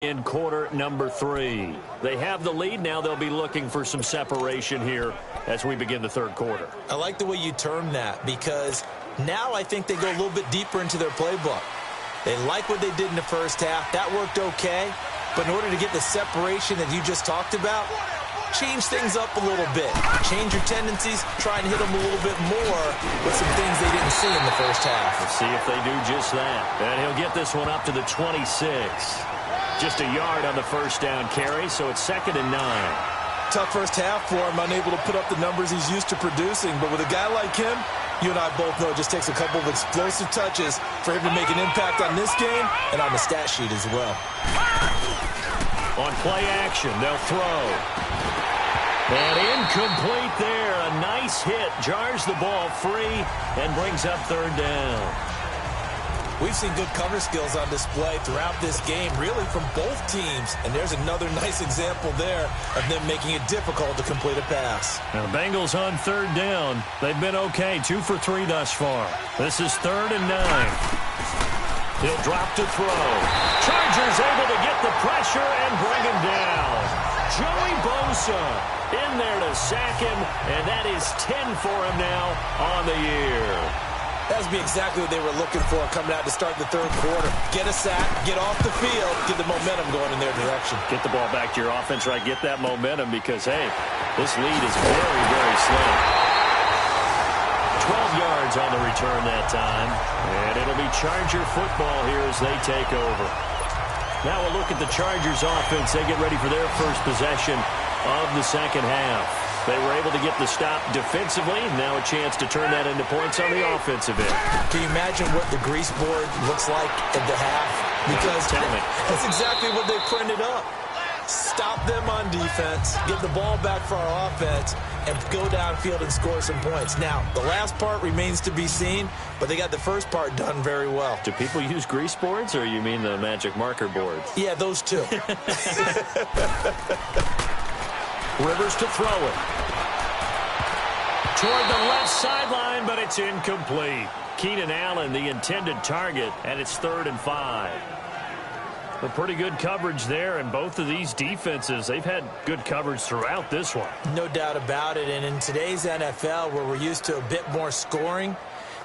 In quarter number 3. They have the lead. Now they'll be looking for some separation here as we begin the third quarter. I like the way you term that because now I think they go a little bit deeper into their playbook. They like what they did in the first half. That worked okay. But in order to get the separation that you just talked about, change things up a little bit. Change your tendencies. Try and hit them a little bit more with some things they didn't see in the first half. Let's see if they do just that. And he'll get this one up to the 26. Just a yard on the first down carry, so it's 2nd and 9. Tough first half for him, unable to put up the numbers he's used to producing. But with a guy like him, you and I both know it just takes a couple of explosive touches for him to make an impact on this game and on the stat sheet as well. On play action, they'll throw. And incomplete there. A nice hit. Jars the ball free and brings up 3rd down. We've seen good cover skills on display throughout this game, really from both teams. And there's another nice example there of them making it difficult to complete a pass. Now the Bengals on 3rd down. They've been okay, 2 for 3 thus far. This is 3rd and 9. He'll drop to throw. Chargers able to get the pressure and bring him down. Joey Bosa in there to sack him, and that is 10 for him now on the year. That would be exactly what they were looking for coming out to start the third quarter. Get a sack, get off the field, get the momentum going in their direction. Get the ball back to your offense, right? Get that momentum because, hey, this lead is very, very slim. 12 yards on the return that time. And it'll be Charger football here as they take over. Now we'll look at the Chargers offense. They get ready for their first possession of the second half. They were able to get the stop defensively. Now a chance to turn that into points on the offensive end. Can you imagine what the grease board looks like at the half? Because that's exactly what they printed up. Stop them on defense, get the ball back for our offense, and go downfield and score some points. Now, the last part remains to be seen, but they got the first part done very well. Do people use grease boards, or you mean the magic marker boards? Yeah, those two. Rivers to throw it. Toward the left sideline, but it's incomplete. Keenan Allen, the intended target, and it's 3rd and 5. But pretty good coverage there, and both of these defenses, they've had good coverage throughout this one. No doubt about it, and in today's NFL, where we're used to a bit more scoring,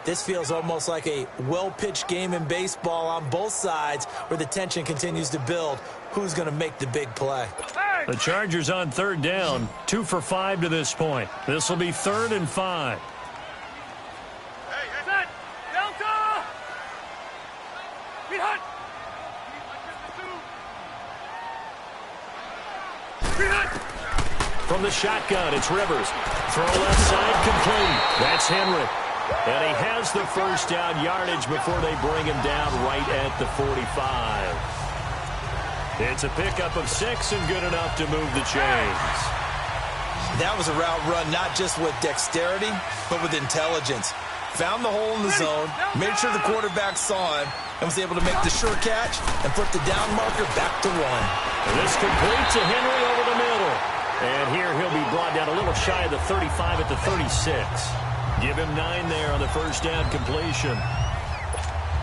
this feels almost like a well-pitched game in baseball on both sides where the tension continues to build. Who's going to make the big play? The Chargers on 3rd down, 2 for 5 to this point. This will be 3rd and 5. Delta! From the shotgun, it's Rivers. Throw left side complete. That's Henry. And he has the first down yardage before they bring him down right at the 45. It's a pickup of 6 and good enough to move the chains. That was a route run not just with dexterity, but with intelligence. Found the hole in the zone, made sure the quarterback saw him, and was able to make the sure catch and put the down marker back to 1. And this complete to Henry over the middle. And here he'll be brought down a little shy of the 35 at the 36. Give him 9 there on the first down completion.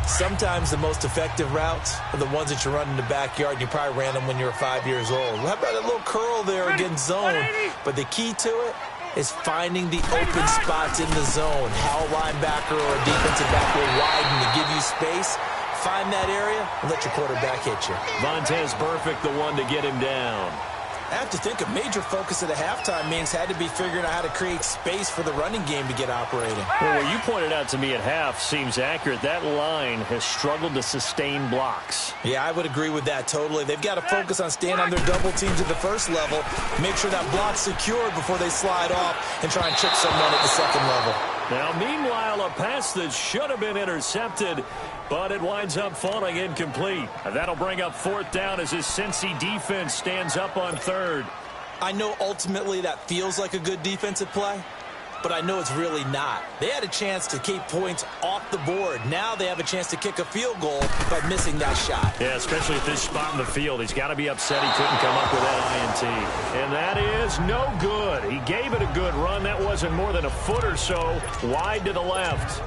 Sometimes the most effective routes are the ones that you run in the backyard. You probably ran them when you were 5 years old. How about a little curl there against zone? But the key to it is finding the open spots in the zone. How a linebacker or a defensive back will widen to give you space. Find that area and let your quarterback hit you. Vontaze Burfict, the one to get him down. I have to think a major focus at a halftime means had to be figuring out how to create space for the running game to get operating. Well, what you pointed out to me at half seems accurate. That line has struggled to sustain blocks. Yeah, I would agree with that totally. They've got to focus on staying on their double teams at the first level, make sure that block's secured before they slide off and try and chip someone at the second level. Now, meanwhile, a pass that should have been intercepted, but it winds up falling incomplete. And that'll bring up 4th down as his Cincy defense stands up on 3rd. I know ultimately that feels like a good defensive play, but I know it's really not. They had a chance to keep points off the board. Now they have a chance to kick a field goal by missing that shot. Yeah, especially at this spot in the field. He's got to be upset he couldn't come up with that INT. And that is no good. He gave it a good run. That wasn't more than a foot or so wide to the left.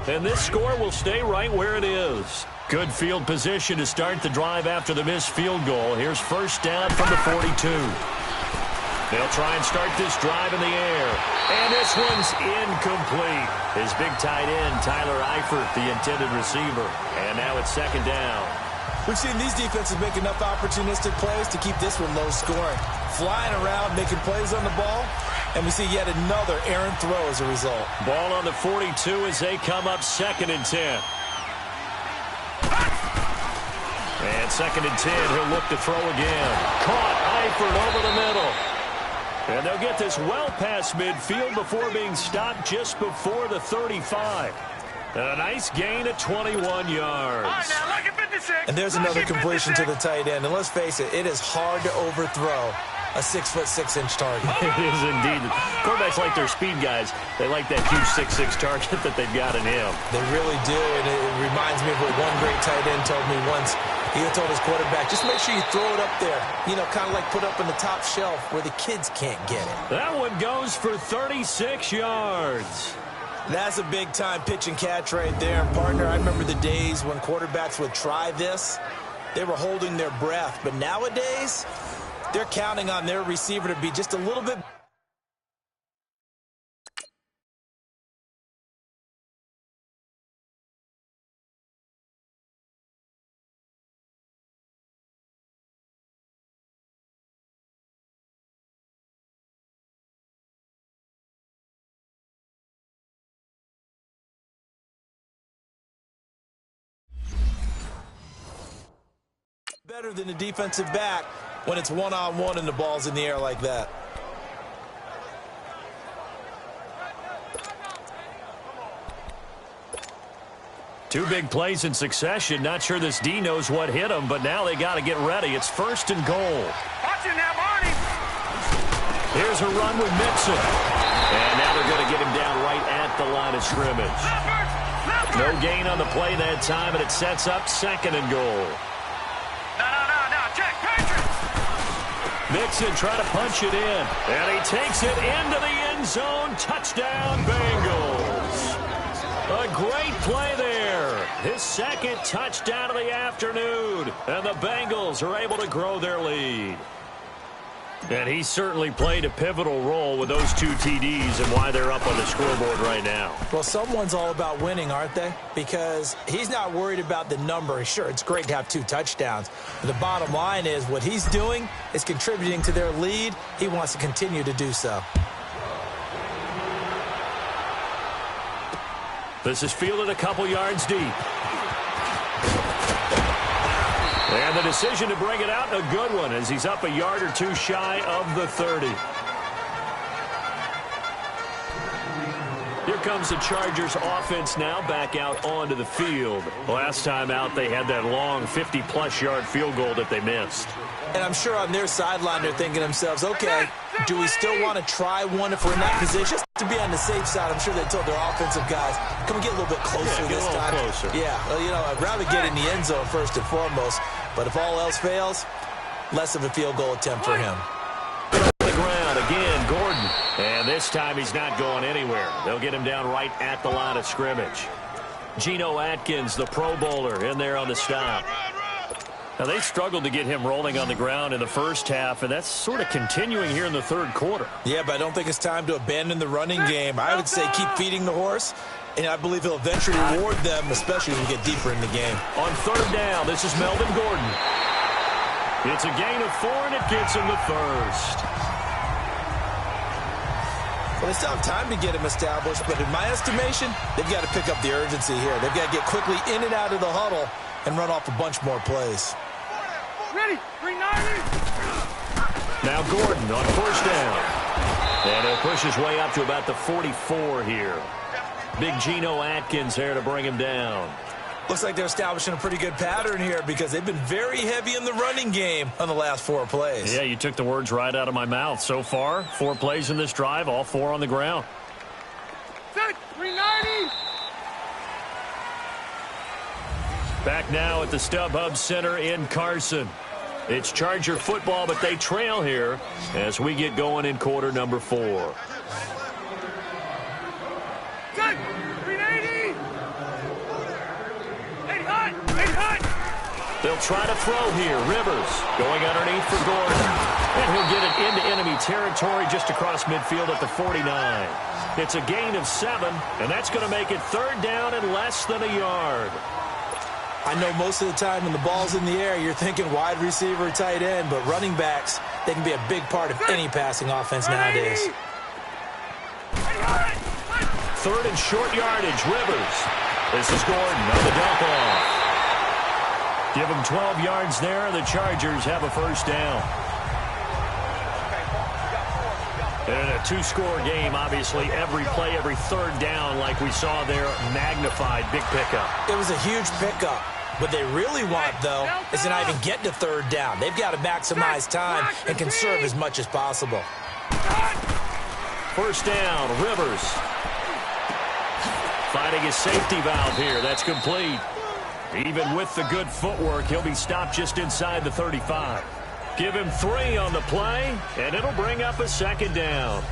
And this score will stay right where it is. Good field position to start the drive after the missed field goal. Here's first down from the 42. They'll try and start this drive in the air. And this one's incomplete. His big tight end, Tyler Eifert, the intended receiver. And now it's second down. We've seen these defenses make enough opportunistic plays to keep this one low scoring. Flying around, making plays on the ball. And we see yet another errant throw as a result. Ball on the 42 as they come up 2nd and 10. And 2nd and 10, he'll look to throw again. Caught Eifert over the middle. And they'll get this well past midfield before being stopped just before the 35. And a nice gain of 21 yards. And there's another completion to the tight end. And let's face it, it is hard to overthrow a 6'6" target. It is indeed. Quarterbacks like their speed guys. They like that huge 6'6" target that they've got in him. They really do, and it reminds me of what one great tight end told me once. He told his quarterback, just make sure you throw it up there. You know, kind of like put up on the top shelf where the kids can't get it. That one goes for 36 yards. That's a big-time pitch and catch right there. And, partner, I remember the days when quarterbacks would try this. They were holding their breath. But nowadays, they're counting on their receiver to be just a little bit. Better than the defensive back when it's one-on-one and the ball's in the air like that. Two big plays in succession. Not sure this D knows what hit him, but now they got to get ready. It's 1st and goal. Watch it now, Barney. Here's a run with Mixon. And now they're going to get him down right at the line of scrimmage. No gain on the play that time, and it sets up 2nd and goal. Mixon trying to punch it in. And he takes it into the end zone. Touchdown, Bengals. A great play there. His 2nd touchdown of the afternoon. And the Bengals are able to grow their lead. And he certainly played a pivotal role with those 2 TDs and why they're up on the scoreboard right now. Well, someone's all about winning, aren't they? Because he's not worried about the number. Sure, it's great to have 2 touchdowns. But the bottom line is what he's doing is contributing to their lead. He wants to continue to do so. This is fielded a couple yards deep. And the decision to bring it out, a good one, as he's up a yard or 2 shy of the 30. Here comes the Chargers offense now back out onto the field. Last time out, they had that long 50-plus yard field goal that they missed. And I'm sure on their sideline they're thinking to themselves, okay, do we still want to try one if we're in that position? Just to be on the safe side, I'm sure they told their offensive guys, can we get a little bit closer this time? Closer. Yeah, well, you know, I'd rather get in the end zone first and foremost. But if all else fails, less of a field goal attempt for him. On the ground again, Gordon. And this time he's not going anywhere. They'll get him down right at the line of scrimmage. Geno Atkins, the Pro Bowler, in there on the stop. Now, they struggled to get him rolling on the ground in the first half, and that's sort of continuing here in the 3rd quarter. Yeah, but I don't think it's time to abandon the running game. I would say keep feeding the horse, and I believe he'll eventually reward them, especially as we get deeper in the game. On 3rd down, this is Melvin Gordon. It's a gain of 4, and it gets him the first. Well, they still have time to get him established, but in my estimation, they've got to pick up the urgency here. They've got to get quickly in and out of the huddle and run off a bunch more plays. Ready, 390. Now Gordon on 1st down. And he'll push his way up to about the 44 here. Big Geno Atkins there to bring him down. Looks like they're establishing a pretty good pattern here because they've been very heavy in the running game on the last 4 plays. Yeah, you took the words right out of my mouth. So far, 4 plays in this drive, all 4 on the ground. Set, 390. Back now at the StubHub Center in Carson. It's Charger football, but they trail here as we get going in quarter number 4. Set, 380. 8 high, 8 high. They'll try to throw here. Rivers going underneath for Gordon. And he'll get it into enemy territory just across midfield at the 49. It's a gain of 7, and that's going to make it third down and less than a yard. I know most of the time when the ball's in the air, you're thinking wide receiver, tight end, but running backs, they can be a big part of any passing offense nowadays. Third and short yardage, Rivers. This is Gordon on the dump off. Give him 12 yards there. The Chargers have a first down. In a two-score game, obviously, every play, every third down, like we saw there, magnified. Big pickup. It was a huge pickup. What they really want, though, is to not even get to third down. They've got to maximize time and conserve as much as possible. First down, Rivers. Finding his safety valve here. That's complete. Even with the good footwork, he'll be stopped just inside the 35. Give him 3 on the play, and it'll bring up a second down.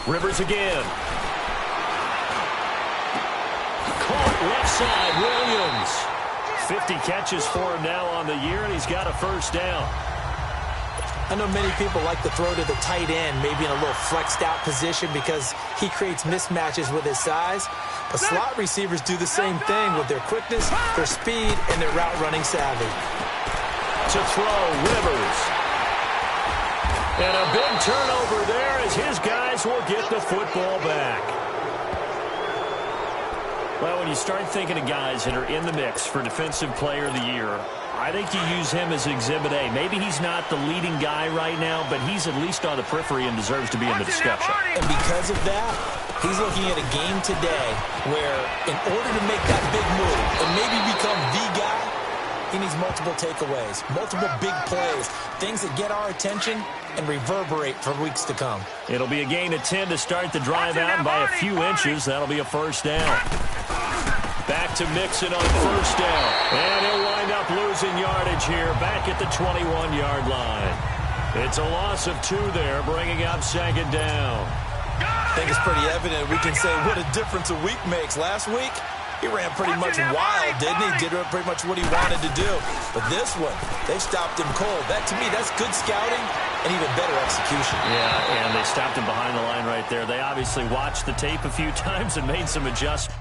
Rivers again. Caught left side, Williams. 50 catches for him now on the year, and he's got a first down. I know many people like to throw to the tight end, maybe in a little flexed out position because he creates mismatches with his size. But slot receivers do the same thing with their quickness, their speed, and their route running savvy. To throw, Rivers. And a big turnover there as his guys will get the football back. Well, when you start thinking of guys that are in the mix for Defensive Player of the Year, I think you use him as Exhibit A. Maybe he's not the leading guy right now, but he's at least on the periphery and deserves to be in the discussion. And because of that, he's looking at a game today where in order to make that big move and maybe become the guy, he needs multiple takeaways, multiple big plays, things that get our attention and reverberate for weeks to come. It'll be a gain of 10 to start the drive out, and by a few inches, that'll be a first down. Back to Mixon on first down. And he'll wind up losing yardage here back at the 21-yard line. It's a loss of 2 there, bringing up second down. I think it's pretty evident we can say what a difference a week makes. Last week, he ran pretty much wild, didn't he? Did pretty much what he wanted to do. But this one, they stopped him cold. That, to me, that's good scouting and even better execution. Yeah, and they stopped him behind the line right there. They obviously watched the tape a few times and made some adjustments.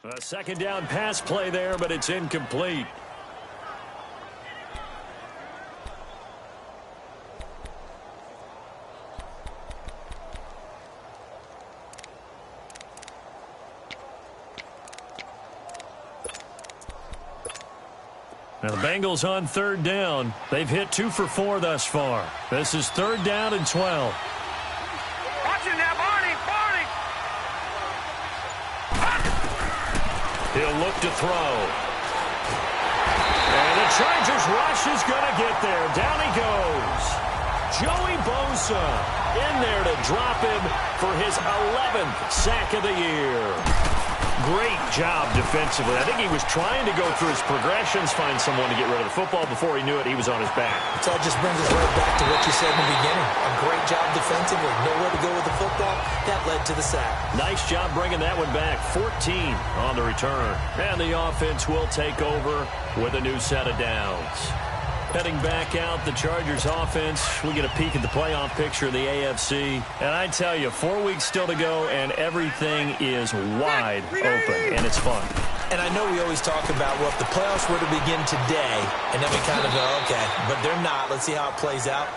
A second down pass play there, but it's incomplete. Now the Bengals on third down. They've hit 2 for 4 thus far. This is third down and 12. Watch it now, Barney! He'll look to throw. And the Chargers rush is going to get there. Down he goes. Joey Bosa in there to drop him for his 11th sack of the year. Great job defensively. I think he was trying to go through his progressions, find someone to get rid of the football. Before he knew it, he was on his back. So it just brings us right back to what you said in the beginning. A great job defensively. Nowhere to go with the football. That led to the sack. Nice job bringing that one back. 14 on the return. And the offense will take over with a new set of downs. Heading back out, the Chargers offense. We get a peek at the playoff picture of the AFC. And I tell you, 4 weeks still to go, and everything is wide open, and it's fun. And I know we always talk about, well, if the playoffs were to begin today, and then we kind of go, okay, but they're not. Let's see how it plays out.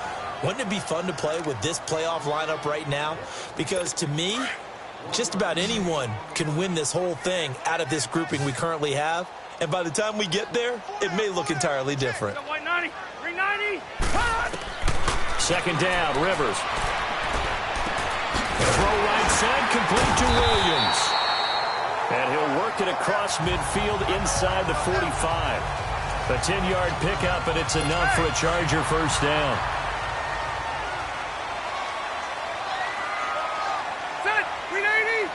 Wouldn't it be fun to play with this playoff lineup right now? Because to me, just about anyone can win this whole thing out of this grouping we currently have. And by the time we get there, it may look entirely different. 390. Second down, Rivers. Throw right side, complete to Williams. And he'll work it across midfield inside the 45. A 10-yard pickup, and it's enough for a Charger first down. Set. 390.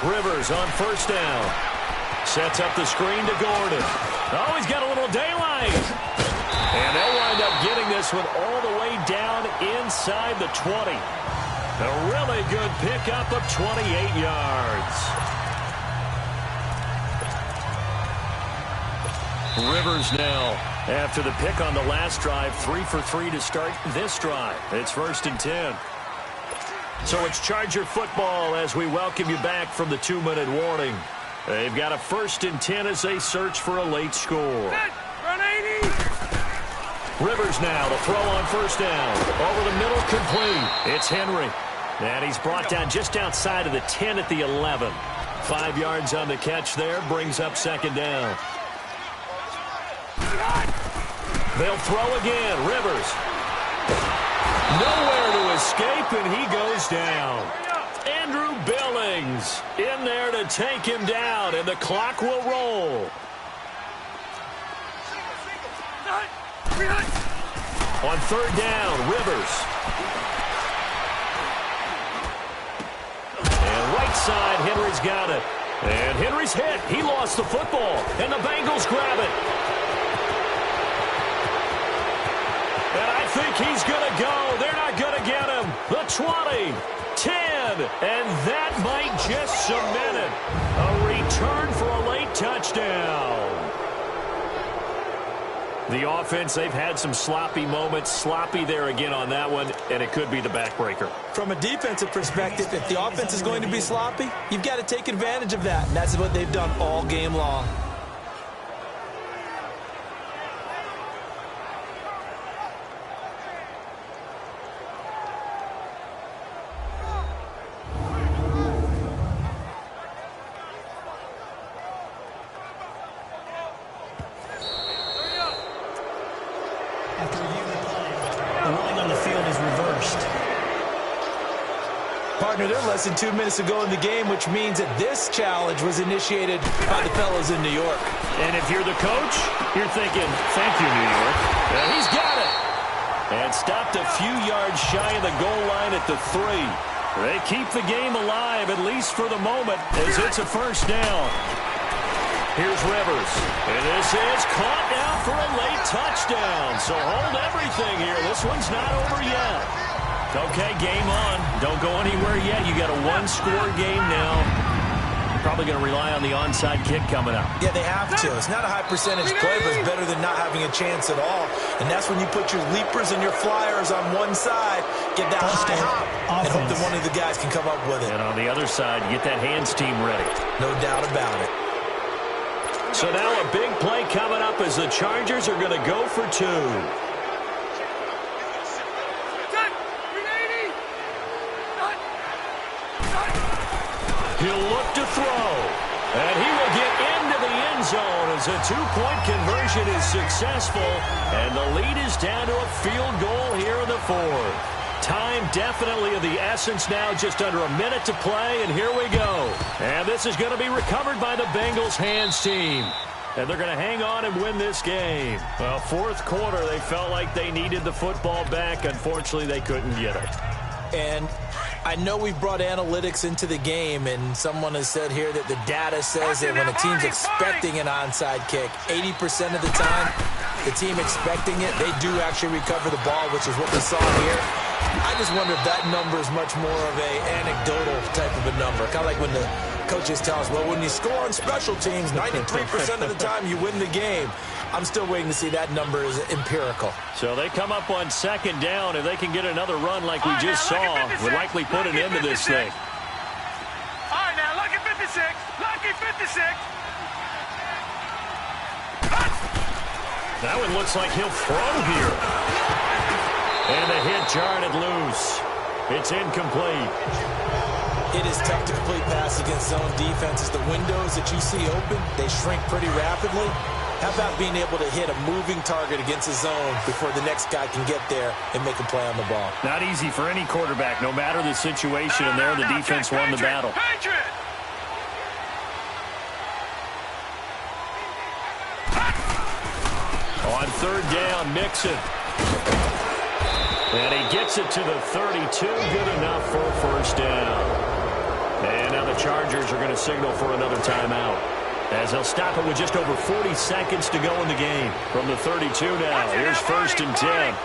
Rivers on first down. Sets up the screen to Gordon. Oh, he's got a little daylight. And they'll wind up getting this one all the way down inside the 20. A really good pickup of 28 yards. Rivers now, after the pick on the last drive, 3 for 3 to start this drive. It's 1st and 10. So it's Charger football as we welcome you back from the 2-minute warning. They've got a 1st and 10 as they search for a late score. Run 80. Rivers now to throw on first down. Over the middle, complete. It's Henry. And he's brought down just outside of the 10 at the 11. 5 yards on the catch there, brings up second down. They'll throw again. Rivers. Nowhere to escape, and he goes down. Andrew Billings in there to take him down, and the clock will roll. On third down, Rivers. And right side, Henry's got it. And Henry's hit. He lost the football, and the Bengals grab it. And I think he's going to go. They're not going to get him. The 20, 10, and that might just cement it. A return for a late touchdown. The offense, they've had some sloppy moments. Sloppy there again on that one, and it could be the backbreaker. From a defensive perspective, if the offense is going to be sloppy, you've got to take advantage of that. And that's what they've done all game long. Partner, they're less than 2 minutes to go in the game, which means that this challenge was initiated by the fellows in New York. And if you're the coach, you're thinking, thank you, New York. And he's got it. And stopped a few yards shy of the goal line at the 3. They keep the game alive, at least for the moment, as it's a first down. Here's Rivers. And this is caught now for a late touchdown. So hold everything here. This one's not over yet. Okay, game on. Don't go anywhere yet. You got a one-score game now. Probably going to rely on the onside kick coming up. Yeah, they have to. It's not a high percentage play, but it's better than not having a chance at all. And that's when you put your leapers and your flyers on one side, get that high hop, and hope that one of the guys can come up with it. And on the other side, get that hands team ready. No doubt about it. So now a big play coming up as the Chargers are going to go for 2. He'll look to throw. And he will get into the end zone as a 2-point conversion is successful. And the lead is down to a field goal here in the 4th. Time definitely of the essence now, just under a minute to play, and here we go. And this is going to be recovered by the Bengals hands team. And they're going to hang on and win this game. Well, 4th quarter, they felt like they needed the football back. Unfortunately, they couldn't get it. And I know we've brought analytics into the game, and someone has said here that the data says that when a team's expecting an onside kick, 80% of the time, the team expecting it, they do actually recover the ball, which is what we saw here. I just wonder if that number is much more of a anecdotal type of a number. Kind of like when the coaches tell us, well, when you score on special teams, 93% of the time you win the game. I'm still waiting to see that number is empirical. So they come up on second down. If they can get another run like we just saw, would likely put an end to this thing. All right, now, lucky 56. Lucky 56. That one looks like he'll throw here. And the hit jarred it loose. It's incomplete. It is tough to complete pass against zone defenses. The windows that you see open, they shrink pretty rapidly. How about being able to hit a moving target against a zone before the next guy can get there and make a play on the ball? Not easy for any quarterback, no matter the situation, and there the defense won the battle. On third down, Mixon. And he gets it to the 32. Good enough for a first down. And now the Chargers are going to signal for another timeout, as they'll stop it with just over 40 seconds to go in the game. From the 32 now, here's first and 10.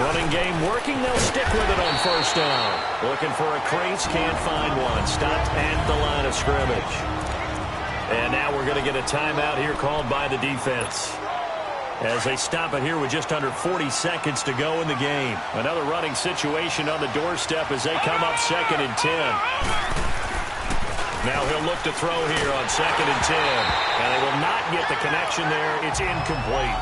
Running game working, they'll stick with it on first down. Looking for a crease, can't find one. Stopped at the line of scrimmage. And now we're going to get a timeout here called by the defense, as they stop it here with just under 40 seconds to go in the game. Another running situation on the doorstep as they come up second and 10. Now he'll look to throw here on second and 10. And they will not get the connection there. It's incomplete.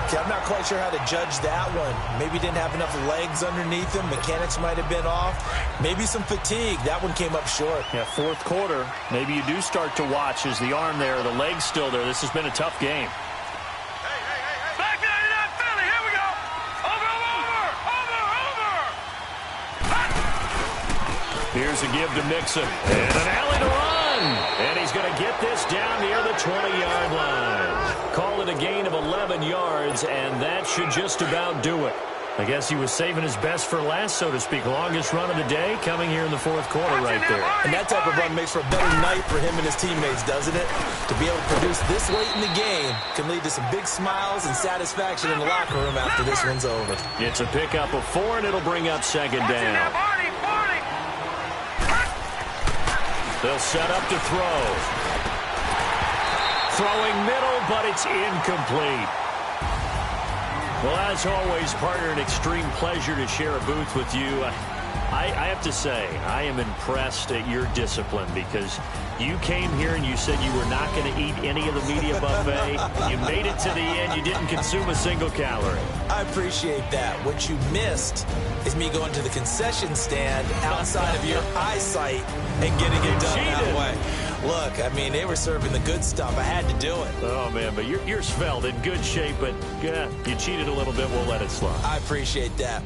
Okay, I'm not quite sure how to judge that one. Maybe didn't have enough legs underneath him. Mechanics might have been off. Maybe some fatigue. That one came up short. Yeah, fourth quarter. Maybe you do start to watch as the arm there, the leg's still there. This has been a tough game. Back 99 Philly. Here we go. Over. Here's a give to Mixon. And an alley to run. And he's going to get this down near the 20-yard line. Call it a gain of 11 yards, and that should just about do it. I guess he was saving his best for last, so to speak. Longest run of the day coming here in the fourth quarter right there. And that type of run makes for a better night for him and his teammates, doesn't it? To be able to produce this late in the game can lead to some big smiles and satisfaction in the locker room after this one's over. It's a pickup of 4, and it'll bring up second down. They'll set up to throw. Throwing middle, but it's incomplete. Well, as always, partner, an extreme pleasure to share a booth with you. I have to say, I am impressed at your discipline, because you came here and you said you were not going to eat any of the media buffet. You made it to the end. You didn't consume a single calorie. I appreciate that. What you missed is me going to the concession stand outside of your eyesight and getting it done that way. Look, I mean, they were serving the good stuff. I had to do it. Oh, man, but you're svelte, in good shape, but yeah, you cheated a little bit. We'll let it slide. I appreciate that.